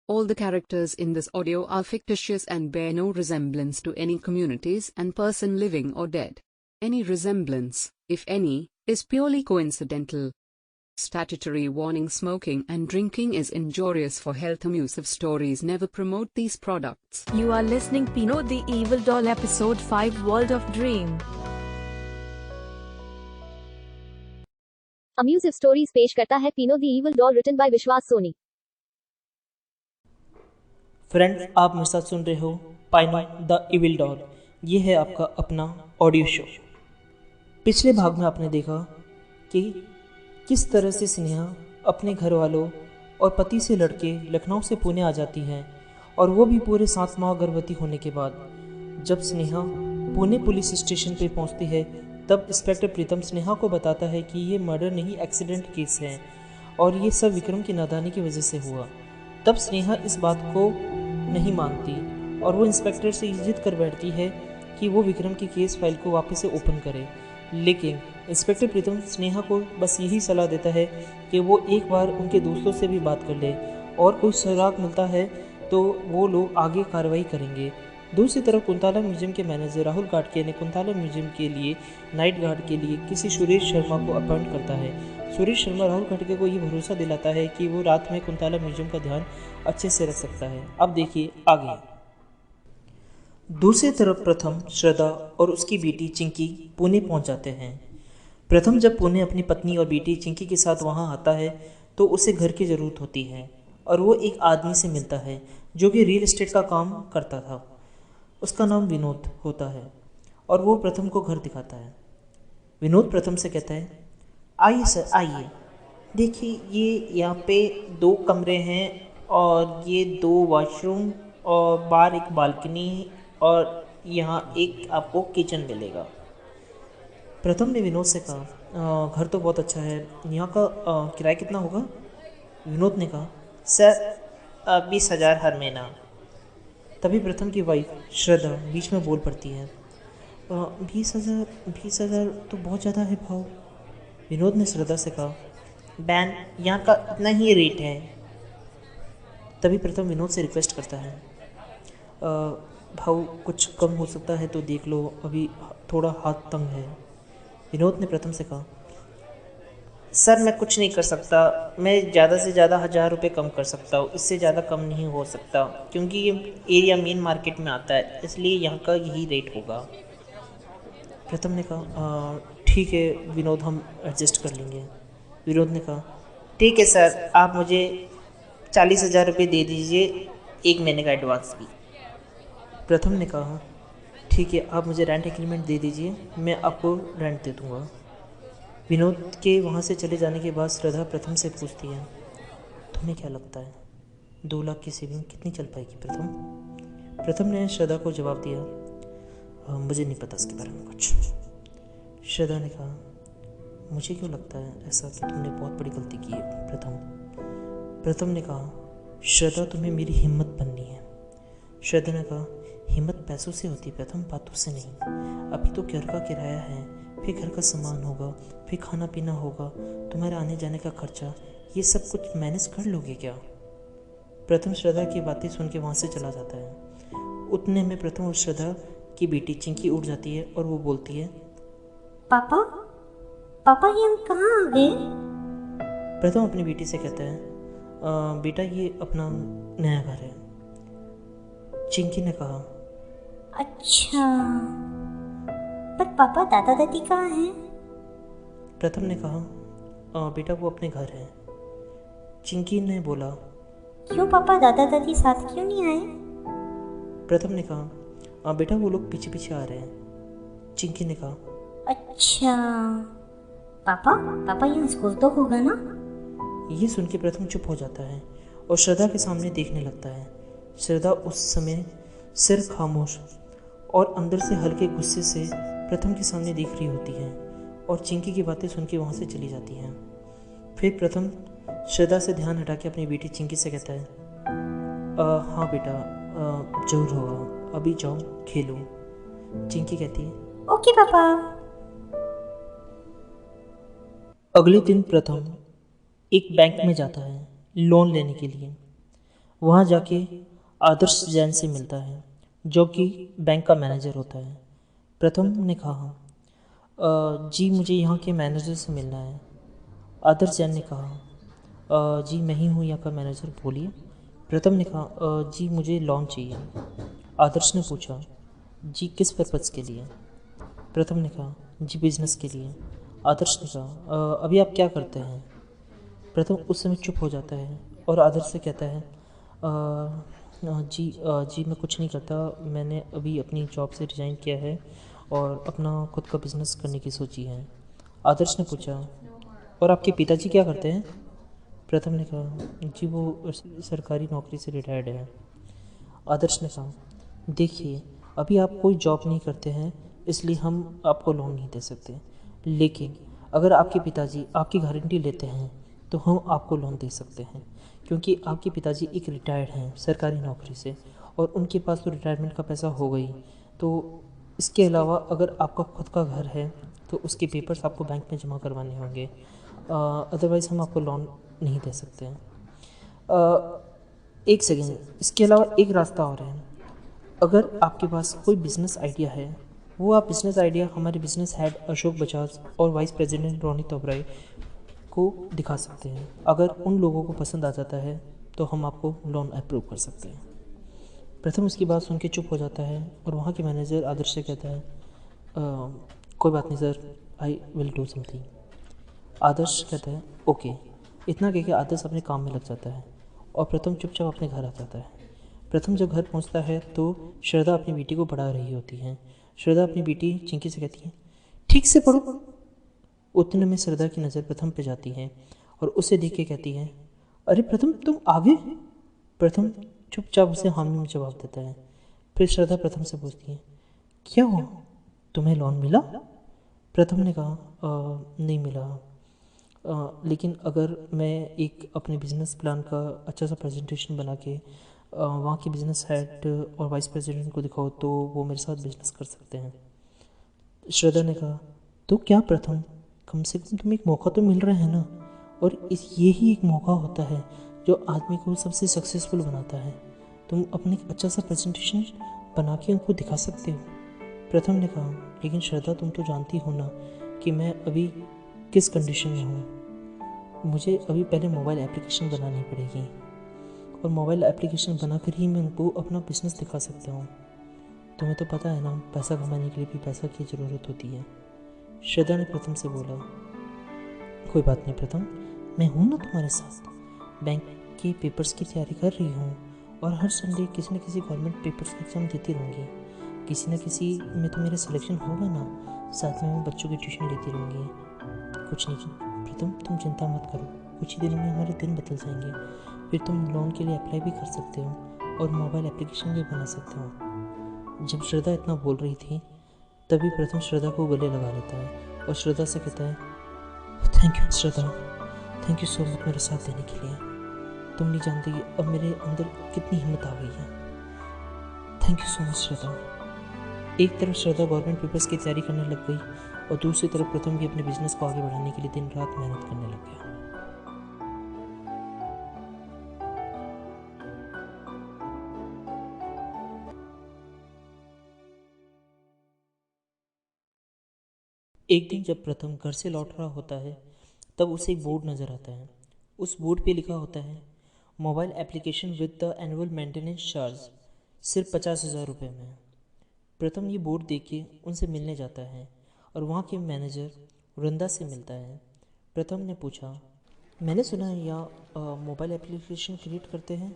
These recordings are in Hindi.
All the characters in this audio are fictitious and bear no resemblance to any communities and person living or dead. Any resemblance, if any, is purely coincidental. Statutory warning: smoking and drinking is injurious for health. Abusive stories never promote these products. You are listening Pino the Evil Doll Episode 5 World of Dream. Amusive stories पेश करता है Pino the evil doll written by Vishwas Soni. Friends, आप मेरे साथ सुन रहे हो पाइनो द इविल डॉल। ये है आपका अपना ऑडियो शो। पिछले भाग में आपने देखा कि किस तरह से स्नेहा अपने घर वालों और पति से लड़के लखनऊ से पुणे आ जाती है, और वो भी पूरे 7 माह गर्भवती होने के बाद। जब स्नेहा पुणे पुलिस स्टेशन पर पहुंचती है तब इंस्पेक्टर प्रीतम स्नेहा को बताता है कि ये मर्डर नहीं, एक्सीडेंट केस है और ये सब विक्रम की नादानी की वजह से हुआ। तब स्नेहा इस बात को नहीं मानती और वो इंस्पेक्टर से जिद कर बैठती है कि वो विक्रम की केस फाइल को वापस से ओपन करे। लेकिन इंस्पेक्टर प्रीतम स्नेहा को बस यही सलाह देता है कि वो एक बार उनके दोस्तों से भी बात कर ले और कोई सुराग मिलता है तो वो लोग आगे कार्रवाई करेंगे। दूसरी तरफ कुंताला म्यूजियम के मैनेजर राहुल गाडके ने कुंताला म्यूजियम के लिए नाइट गार्ड के लिए किसी सुरेश शर्मा को अपॉइंट करता है। सुरेश शर्मा राहुल गाडके को ये भरोसा दिलाता है कि वो रात में कुंताला म्यूजियम का ध्यान अच्छे से रख सकता है। अब देखिए आगे। दूसरी तरफ प्रथम, श्रद्धा और उसकी बेटी चिंकी पुणे पहुंच जाते हैं। प्रथम जब पुणे अपनी पत्नी और बेटी चिंकी के साथ वहां आता है तो उसे घर की ज़रूरत होती है और वो एक आदमी से मिलता है जो कि रियल एस्टेट का काम करता था। उसका नाम विनोद होता है और वो प्रथम को घर दिखाता है। विनोद प्रथम से कहता है, आइए सर आइए, देखिए ये यहाँ पे 2 कमरे हैं और ये 2 वॉशरूम और बाहर एक बालकनी और यहाँ एक आपको किचन मिलेगा। प्रथम ने विनोद से कहा, घर तो बहुत अच्छा है, यहाँ का किराया कितना होगा? विनोद ने कहा, सर 20,000 हर महीना। तभी प्रथम की वाइफ श्रद्धा बीच में बोल पड़ती है, 20,000 तो बहुत ज़्यादा है भाव। विनोद ने श्रद्धा से कहा, बैन यहाँ का इतना ही रेट है। तभी प्रथम विनोद से रिक्वेस्ट करता है, भाव कुछ कम हो सकता है तो देख लो, अभी थोड़ा हाथ तंग है। विनोद ने प्रथम से कहा, सर मैं कुछ नहीं कर सकता, मैं ज़्यादा से ज़्यादा 1,000 रुपये कम कर सकता हूँ, इससे ज़्यादा कम नहीं हो सकता क्योंकि ये एरिया मेन मार्केट में आता है, इसलिए यहाँ का यही रेट होगा। प्रथम ने कहा, ठीक है विनोद, हम एडजस्ट कर लेंगे। विनोद ने कहा, ठीक है सर, आप मुझे 40,000 रुपये दे दीजिए, 1 महीने का एडवांस भी। प्रथम ने कहा, ठीक है, आप मुझे रेंट एग्रीमेंट दे दीजिए, मैं आपको रेंट दे दूँगा। विनोद के वहाँ से चले जाने के बाद श्रद्धा प्रथम से पूछती है, तुम्हें क्या लगता है 2 लाख की सेविंग कितनी चल पाएगी प्रथम? प्रथम ने श्रद्धा को जवाब दिया, मुझे नहीं पता इसके बारे में कुछ। श्रद्धा ने कहा, मुझे क्यों लगता है ऐसा कि तुमने बहुत बड़ी गलती की है प्रथम ने कहा, श्रद्धा तुम्हें मेरी हिम्मत बननी है। श्रद्धा ने कहा, हिम्मत पैसों से होती प्रथम, बातों से नहीं। अभी तो घर का किराया है, फिर घर का सामान होगा, फिर खाना पीना होगा, तुम्हारे आने जाने का खर्चा, ये सब कुछ मैनेज कर लोगे क्या? प्रथम श्रद्धा की बातें सुन के वहाँ से चला जाता है। उतने में प्रथम और श्रद्धा की बेटी चिंकी उठ जाती है और वो बोलती है, पापा पापा ये हम कहाँ आ गए? प्रथम अपनी बेटी से कहता है, बेटा ये अपना नया घर है। चिंकी ने कहा, अच्छा, पर पापा दादा दादी कहाँ हैं? प्रथम ने कहा, बेटा वो अपने घर है। चिंकी ने बोला, क्यों पापा दादा दादी साथ क्यों नहीं आए? प्रथम ने कहा, बेटा वो लोग पीछे पीछे आ रहे हैं। चिंकी ने कहा, अच्छा, पापा पापा यहाँ स्कूल तो होगा ना? ये सुन के प्रथम चुप हो जाता है और श्रद्धा के सामने देखने लगता है। श्रद्धा उस समय सिर खामोश और अंदर से हल्के गुस्से से प्रथम के सामने देख रही होती है और चिंकी की बातें सुन के वहाँ से चली जाती हैं। फिर प्रथम श्रद्धा से ध्यान हटा के अपनी बेटी चिंकी से कहता है, हाँ बेटा, जरूर होगा, अभी जाओ खेलो। चिंकी कहती है, ओके पापा। अगले दिन प्रथम एक बैंक में जाता है लोन लेने के लिए। वहाँ जाके आदर्श जैन से मिलता है जो कि बैंक का मैनेजर होता है। प्रथम ने कहा, जी मुझे यहाँ के मैनेजर से मिलना है। आदर्श जैन ने कहा, जी मैं ही हूँ यहाँ का मैनेजर, बोलिए। प्रथम ने कहा, जी मुझे लोन चाहिए। आदर्श ने पूछा, जी किस पर्पज़ के लिए? प्रथम ने कहा, जी बिजनेस के लिए। आदर्श ने कहा, अभी आप क्या करते हैं? प्रथम उस समय चुप हो जाता है और आदर्श से कहता है, जी मैं कुछ नहीं करता, मैंने अभी अपनी जॉब से रिज़ाइन किया है और अपना खुद का बिजनेस करने की सोची है। आदर्श ने पूछा, और आपके पिताजी क्या करते हैं? प्रथम ने कहा, जी वो सरकारी नौकरी से रिटायर्ड है। आदर्श ने कहा, देखिए अभी आप कोई जॉब नहीं करते हैं इसलिए हम आपको लोन नहीं दे सकते, लेकिन अगर आपके पिताजी आपकी गारंटी लेते हैं तो हम आपको लोन दे सकते हैं, क्योंकि आपके पिताजी एक रिटायर्ड हैं सरकारी नौकरी से और उनके पास तो रिटायरमेंट का पैसा हो गई। तो इसके अलावा अगर आपका खुद का घर है तो उसके पेपर्स आपको बैंक में जमा करवाने होंगे, अदरवाइज़ हम आपको लोन नहीं दे सकते हैं। एक सेकेंड, इसके अलावा एक रास्ता और है। अगर आपके पास कोई बिज़नेस आइडिया है, वो आप बिज़नेस आइडिया हमारे बिज़नेस हेड अशोक बजाज और वाइस प्रेसिडेंट रोनित ओबराय को दिखा सकते हैं। अगर उन लोगों को पसंद आ जाता है तो हम आपको लोन अप्रूव कर सकते हैं। प्रथम उसकी बात सुन के चुप हो जाता है और वहाँ के मैनेजर आदर्श से कहता है, कोई बात नहीं sir, I will do something. Adarsh कहता है, ओके। इतना कह के आदर्श अपने काम में लग जाता है और प्रथम चुपचाप अपने घर आ जाता है। प्रथम जब घर पहुंचता है तो श्रद्धा अपनी बेटी को पढ़ा रही होती है। श्रद्धा अपनी बेटी चिंकी से कहती है, ठीक से पढ़ो। उतने में श्रद्धा की नज़र प्रथम पे जाती है और उसे देख के कहती है, अरे प्रथम तुम आ गए। प्रथम चुपचाप उसे हामी में जवाब देता है। फिर श्रद्धा प्रथम से पूछती है, क्या हुआ, तुम्हें लोन मिला? प्रथम ने कहा, नहीं मिला, लेकिन अगर मैं एक अपने बिजनेस प्लान का अच्छा सा प्रेजेंटेशन बना के वहाँ के बिजनेस हेड और वाइस प्रेसिडेंट को दिखाओ तो वो मेरे साथ बिजनेस कर सकते हैं। श्रद्धा ने कहा, तो क्या प्रथम, कम से कम तुम्हें एक मौका तो मिल रहा है ना, और यही एक मौका होता है जो आदमी को सबसे सक्सेसफुल बनाता है। तुम अपने अच्छा सा प्रेजेंटेशन बना के उनको दिखा सकते हो। प्रथम ने कहा, लेकिन श्रद्धा तुम तो जानती हो ना कि मैं अभी किस कंडीशन में हूँ। मुझे अभी पहले मोबाइल एप्लीकेशन बनानी पड़ेगी और मोबाइल एप्लीकेशन बनाकर ही मैं उनको अपना बिजनेस दिखा सकता हूँ। तुम्हें तो पता है ना, पैसा कमाने के लिए भी पैसा की ज़रूरत होती है। श्रद्धा ने प्रथम से बोला, कोई बात नहीं प्रथम, मैं हूँ ना तुम्हारे साथ। बैंक के पेपर्स की तैयारी कर रही हूँ और हर संडे किसी न किसी गवर्नमेंट पेपर्स की एग्ज़ाम देती रहूँगी। किसी न किसी में तो मेरा सिलेक्शन होगा ना, साथ में मैं बच्चों की ट्यूशन लेती रहूँगी। कुछ नहीं प्रथम, तुम चिंता मत करो, कुछ ही दिनों में हमारे दिन बदल जाएंगे, फिर तुम लोन के लिए अप्लाई भी कर सकते हो और मोबाइल एप्लीकेशन भी बना सकते हो। जब श्रद्धा इतना बोल रही थी तभी प्रथम श्रद्धा को गले लगा लेता है और श्रद्धा से कहता है, thank you Shraddha, thank you so much मेरा साथ देने के लिए। तुम नहीं जानती अब मेरे अंदर कितनी हिम्मत आ गई है। थैंक यू सो मच श्रद्धा। एक तरफ श्रद्धा गवर्नमेंट पेपर्स की तैयारी करने लग गई और दूसरी तरफ प्रथम भी अपने बिजनेस को आगे बढ़ाने के लिए दिन रात मेहनत करने लग गया। एक दिन जब प्रथम घर से लौट रहा होता है तब उसे एक बोर्ड नज़र आता है। उस बोर्ड पे लिखा होता है, mobile application with the annual maintenance charge सिर्फ 50,000 रुपये में। प्रथम ये बोर्ड देख के उनसे मिलने जाता है और वहाँ के मैनेजर वृंदा से मिलता है। प्रथम ने पूछा, मैंने सुना है यहाँ मोबाइल एप्लीकेशन क्रिएट करते हैं?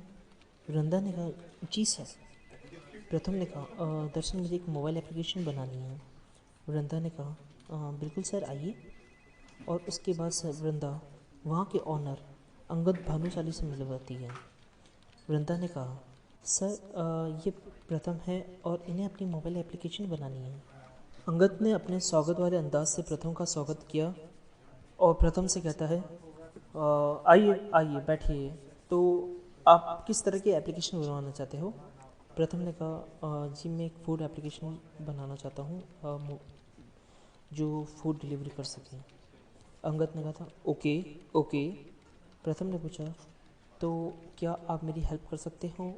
वृंदा ने कहा, जी सर। प्रथम ने कहा, दरअसल मुझे एक मोबाइल एप्लीकेशन बनानी है। वृंदा ने कहा, बिल्कुल सर, आइए। और उसके बाद सर वृंदा वहाँ के ऑनर अंगद भानुशाली से मिलवाती है। वृंदा ने कहा, सर ये प्रथम है और इन्हें अपनी मोबाइल एप्लीकेशन बनानी है। अंगद ने अपने स्वागत वाले अंदाज से प्रथम का स्वागत किया और प्रथम से कहता है, आइए आइए बैठिए। तो आप किस तरह की एप्लीकेशन बनवाना चाहते हो? प्रथम ने कहा, जी मैं एक फूड एप्लीकेशन बनाना चाहता हूँ जो फूड डिलीवरी कर सके। अंगद ने कहा था, ओके ओके। प्रथम ने पूछा, तो क्या आप मेरी हेल्प कर सकते हो?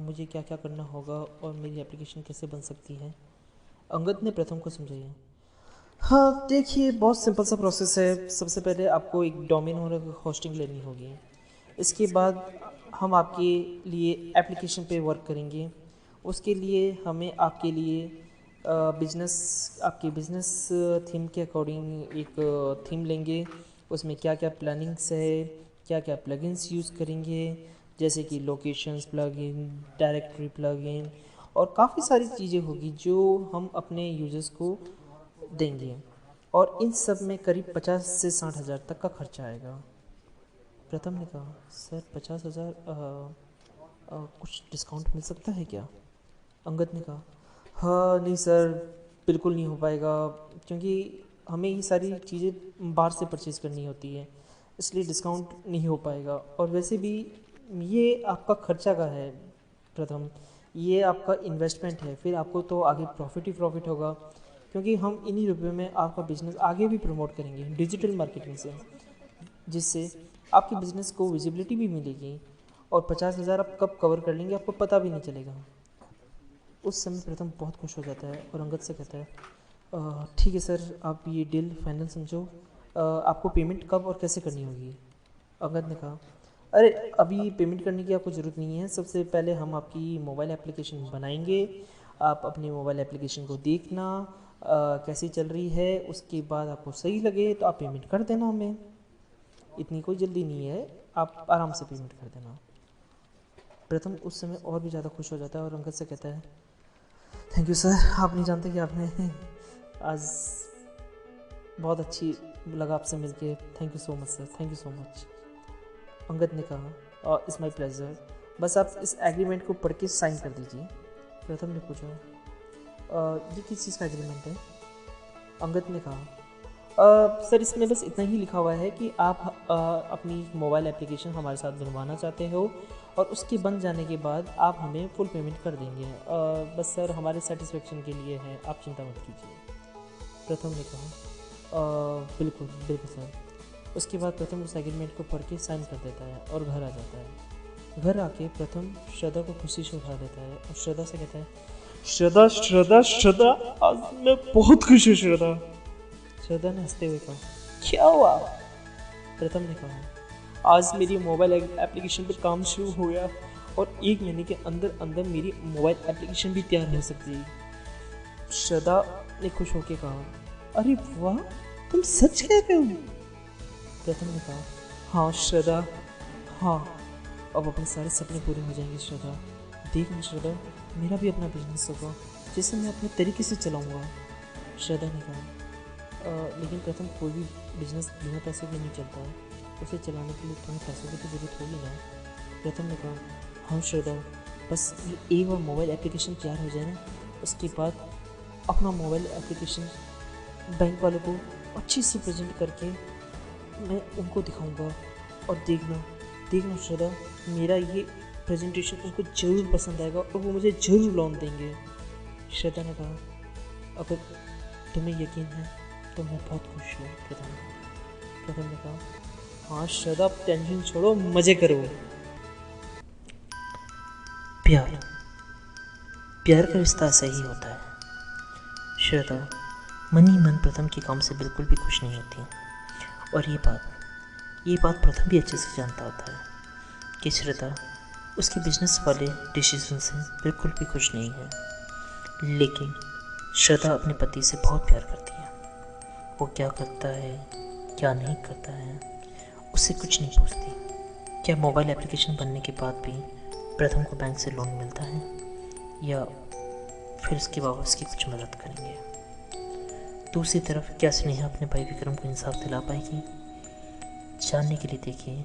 मुझे क्या क्या करना होगा और मेरी एप्लीकेशन कैसे बन सकती है? अंगद ने प्रथम को समझाया। हाँ देखिए, बहुत सिंपल सा प्रोसेस है। सबसे पहले आपको एक डोमेन और एक होस्टिंग लेनी होगी। इसके बाद हम आपके लिए एप्लीकेशन पे वर्क करेंगे। उसके लिए हमें आपके लिए आपके बिजनेस थीम के अकॉर्डिंग एक थीम लेंगे। उसमें क्या क्या प्लानिंग्स है, क्या क्या प्लगइन्स यूज़ करेंगे, जैसे कि लोकेशंस प्लगइन, डायरेक्टरी प्लगइन और काफ़ी सारी चीज़ें होगी जो हम अपने यूजर्स को देंगे। और इन सब में करीब 50 से 60 हज़ार तक का खर्चा आएगा। प्रथम ने कहा, सर 50,000 कुछ डिस्काउंट मिल सकता है क्या? अंगद ने कहा, हाँ नहीं सर, बिल्कुल नहीं हो पाएगा, क्योंकि हमें ये सारी चीज़ें बाहर से परचेज़ करनी होती है, इसलिए डिस्काउंट नहीं हो पाएगा। और वैसे भी ये आपका खर्चा का है प्रथम, ये आपका इन्वेस्टमेंट है, फिर आपको तो आगे प्रॉफिट ही प्रॉफिट होगा, क्योंकि हम इन्हीं रुपये में आपका बिज़नेस आगे भी प्रमोट करेंगे डिजिटल मार्केटिंग से, जिससे आपके बिज़नेस को विजिबिलिटी भी मिलेगी। और 50,000 आप कब कवर कर लेंगे आपको पता भी नहीं चलेगा। उस समय प्रथम बहुत खुश हो जाता है और अंगद से कहता है, ठीक है सर, आप ये डील फाइनल समझो। आपको पेमेंट कब और कैसे करनी होगी? अंगद ने कहा, अरे अभी पेमेंट करने की आपको ज़रूरत नहीं है। सबसे पहले हम आपकी मोबाइल एप्लीकेशन बनाएंगे, आप अपनी मोबाइल एप्लीकेशन को देखना कैसी चल रही है। उसके बाद आपको सही लगे तो आप पेमेंट कर देना हमें, इतनी कोई जल्दी नहीं है, आप आराम से पेमेंट कर देना। प्रथम उस समय और भी ज़्यादा खुश हो जाता है और अंगद से कहता है, थैंक यू सर, आप नहीं जानते कि आपने आज बहुत अच्छी लगा आपसे मिलके। Thank you so much sir, thank you so much. Angad ने कहा, इट्स माय प्लेजर, बस आप इस एग्रीमेंट को पढ़ के साइन कर दीजिए। प्रथम ने पूछा, ये किस चीज़ का एग्रीमेंट है? अंगद ने कहा, सर इसमें बस इतना ही लिखा हुआ है कि आप अपनी मोबाइल एप्लीकेशन हमारे साथ बनवाना चाहते हो और उसके बन जाने के बाद आप हमें फुल पेमेंट कर देंगे। बस सर हमारे सेटिस्फेक्शन के लिए है, आप चिंता मत कीजिए। प्रथम ने कहा, बिल्कुल बिल्कुल सर। उसके बाद प्रथम उस एग्रीमेंट को पढ़ के साइन कर देता है और घर आ जाता है। घर आके प्रथम श्रद्धा को खुशी से उठा देता है और श्रद्धा से कहता है, श्रद्धा श्रद्धा श्रद्धा, आज मैं बहुत खुश हूँ श्रद्धा। श्रद्धा ने हंसते हुए कहा, क्या हुआ? प्रथम ने कहा, आज मेरी मोबाइल एप्लीकेशन पर काम शुरू हो गया और 1 महीने के अंदर अंदर मेरी मोबाइल एप्लीकेशन भी तैयार हो सकती है। श्रद्धा ने खुश होकर कहा, अरे वाह, तुम सच कह रहे हो? प्रथम ने कहा, हाँ श्रद्धा, हाँ, अब अपने सारे सपने पूरे हो जाएंगे श्रद्धा। देखना श्रद्धा, मेरा भी अपना बिजनेस होगा जिसे मैं अपने तरीके से चलाऊंगा। श्रद्धा ने कहा, लेकिन प्रथम कोई भी बिजनेस बिना पैसे के नहीं चलता है, उसे चलाने के लिए तुम्हें पैसों की तो ज़रूरत होगी ना। प्रथम ने कहा, हाँ श्रद्धा, बस ये एक बार मोबाइल एप्लीकेशन तैयार हो जाए ना, उसके बाद अपना मोबाइल एप्लीकेशन बैंक वालों को अच्छी से प्रेजेंट करके मैं उनको दिखाऊंगा और देखना श्रद्धा, मेरा ये प्रेजेंटेशन उनको ज़रूर पसंद आएगा और वो मुझे ज़रूर लोन देंगे। श्रद्धा ने कहा, अगर तुम्हें यकीन है तो मैं बहुत खुश हूँ। प्रथम ने कहा, हाँ श्रद्धा, टेंशन छोड़ो, मज़े करो। प्यार का रिश्ता सही होता है। श्रद्धा मन ही मन प्रथम के काम से बिल्कुल भी खुश नहीं होती और ये बात प्रथम भी अच्छे से जानता होता है कि श्रद्धा उसके बिजनेस वाले डिसीजन से बिल्कुल भी खुश नहीं है। लेकिन श्रद्धा अपने पति से बहुत प्यार करती है। वो क्या करता है, क्या नहीं करता है, उससे कुछ नहीं पूछती। क्या मोबाइल एप्लीकेशन बनने के बाद भी प्रथम को बैंक से लोन मिलता है या फिर उसके बाबा उसकी कुछ मदद करेंगे? दूसरी तरफ क्या स्नेहा अपने भाई विक्रम को इंसाफ दिला पाएगी? जानने के लिए देखिए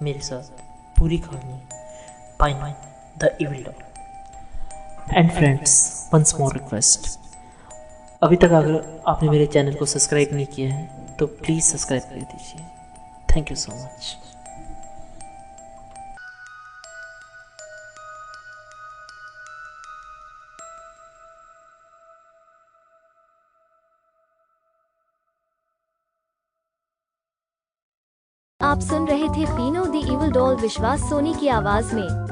मेरे साथ पूरी कहानी pine the evil dog. And friends, once more request, अभी तक अगर आपने मेरे चैनल को सब्सक्राइब नहीं किया है तो प्लीज़ सब्सक्राइब कर दीजिए। Thank you so much. आप सुन रहे थे पीनो द इविल डॉल विश्वास सोनी की आवाज में।